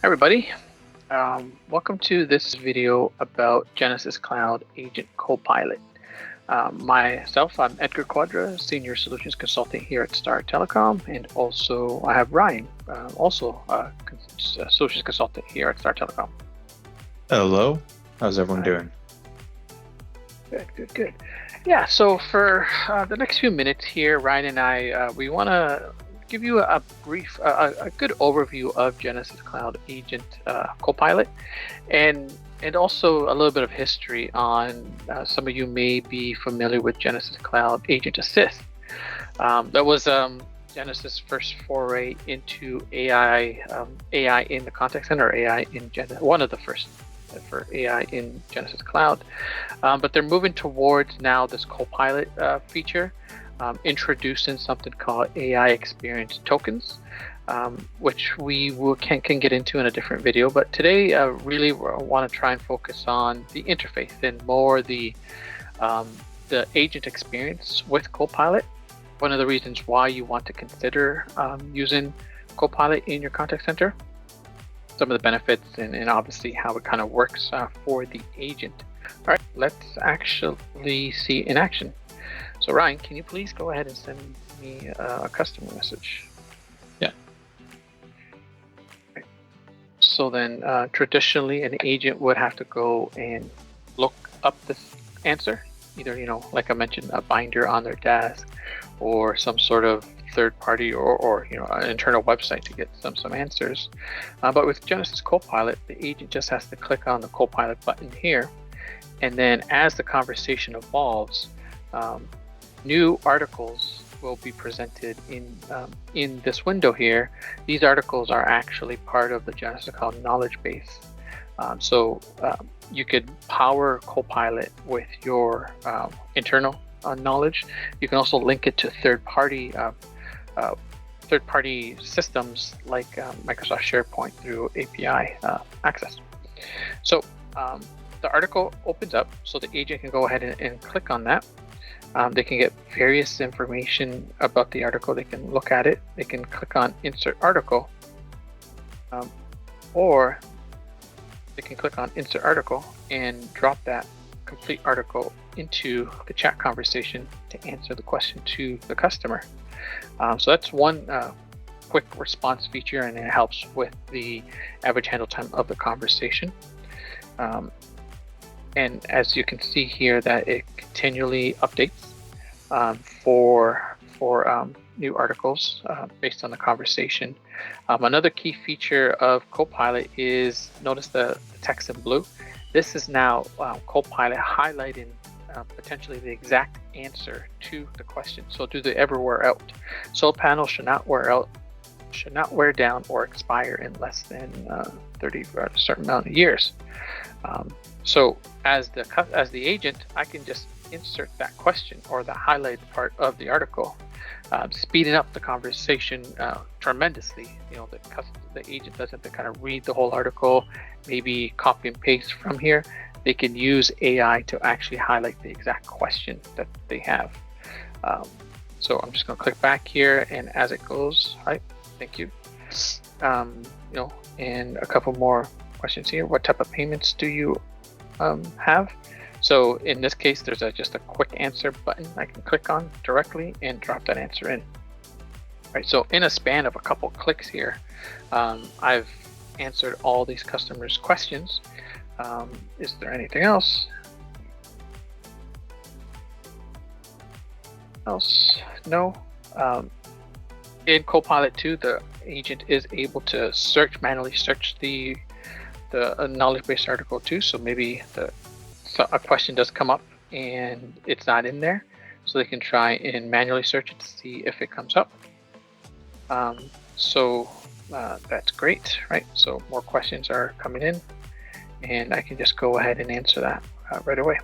everybody. Welcome to this video about Genesys Cloud Agent Copilot. Myself, I'm Edgar Quadra, Senior Solutions Consultant here at Star Telecom, and also I have Ryan, also a Solutions Consultant here at Star Telecom. Hello, how's everyone doing? Good. Yeah, so for the next few minutes here, Ryan and I, we want to give you a brief, a good overview of Genesys Cloud Agent Copilot, and also a little bit of history on some of you may be familiar with Genesys Cloud Agent Assist. That was Genesys' first foray into AI, AI in the contact center, AI in one of the first for AI in Genesys Cloud. But they're moving towards now this Copilot feature, introducing something called AI experience tokens, which we can get into in a different video. But today, really, want to try and focus on the interface and more the agent experience with Copilot. One of the reasons why you want to consider using Copilot in your contact center, some of the benefits, and obviously how it kind of works for the agent. All right, let's actually see in action. So Ryan, can you please go ahead and send me a customer message? Yeah. Okay. So then traditionally an agent would have to go and look up this answer, either, like I mentioned, a binder on their desk or some sort of third party or an internal website to get some answers. But with Genesys Copilot, the agent just has to click on the Copilot button here, and then as the conversation evolves, new articles will be presented in this window here. These articles are actually part of the Genesys Cloud knowledge base. So you could power Copilot with your internal knowledge. You can also link it to third-party systems like Microsoft SharePoint through API access. So the article opens up, so the agent can go ahead and click on that. They can get various information about the article. They can look at it. They can click on Insert Article, or they can click on Insert Article and drop that complete article into the chat conversation to answer the question to the customer. So that's one quick response feature, and it helps with the average handle time of the conversation. And as you can see here, that it continually updates for new articles based on the conversation. Another key feature of Copilot is, notice the text in blue. This is now Copilot highlighting potentially the exact answer to the question. So do they ever wear out? Solar panels should not wear out, should not wear down or expire in less than 30 or a certain amount of years. So as the agent, I can just insert that question or the highlighted part of the article, speeding up the conversation tremendously. The agent doesn't have to kind of read the whole article, maybe copy and paste from here. They can use AI to actually highlight the exact question that they have. So I'm just going to click back here, and as it goes, right, thank you. And a couple more questions here. What type of payments do you have? So in this case, there's just a quick answer button I can click on directly and drop that answer in. Right, so in a span of a couple clicks here, I've answered all these customers' questions. Is there anything else? No. In Copilot 2, the agent is able to manually search the knowledge-based article too. So maybe a question does come up and it's not in there, so they can try and manually search it to see if it comes up. So that's great, right? So more questions are coming in, and I can just go ahead and answer that right away.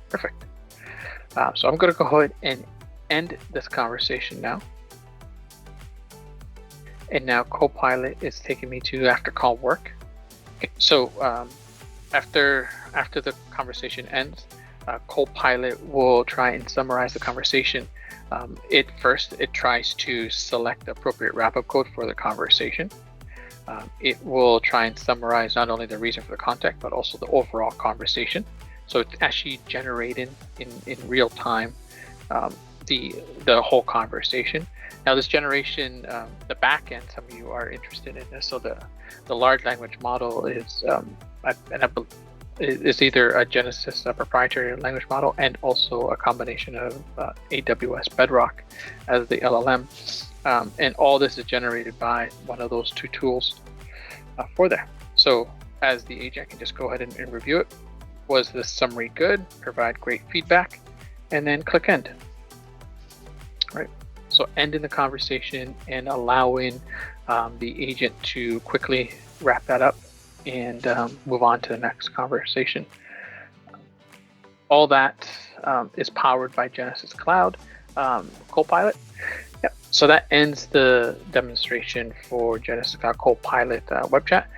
Perfect. So I'm going to go ahead and end this conversation now. And now Copilot is taking me to after call work. Okay, so after the conversation ends, Copilot will try and summarize the conversation. It tries to select the appropriate wrap-up code for the conversation. It will try and summarize not only the reason for the contact, but also the overall conversation. So it's actually generating in real time the whole conversation. Now this generation, the back end, some of you are interested in this. So the large language model is is either a Genesys proprietary language model and also a combination of AWS Bedrock as the LLM. And all this is generated by one of those two tools for there. So as the agent can just go ahead and review it. Was the summary good? Provide great feedback, and then click end. Right. So ending the conversation and allowing the agent to quickly wrap that up and move on to the next conversation. All that is powered by Genesys Cloud Copilot. Yep. So that ends the demonstration for Genesys Cloud Copilot web chat.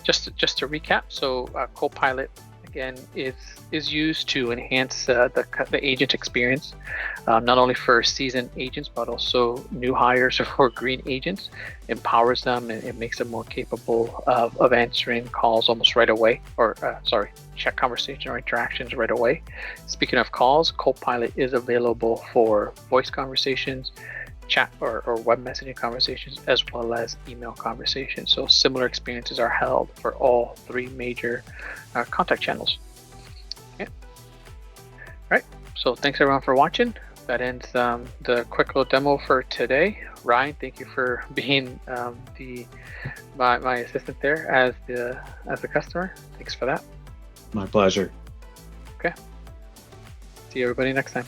Just to recap, so Copilot again is used to enhance the agent experience, not only for seasoned agents but also new hires or green agents. Empowers them and it makes them more capable of answering calls almost right away, or check conversation or interactions right away. Speaking of calls, Copilot is available for voice conversations, chat or web messaging conversations, as well as email conversations. So similar experiences are held for all three major contact channels. Okay. All right. So thanks everyone for watching. That ends the quick little demo for today. Ryan, thank you for being my assistant there as the customer. Thanks for that. My pleasure. Okay. See everybody next time.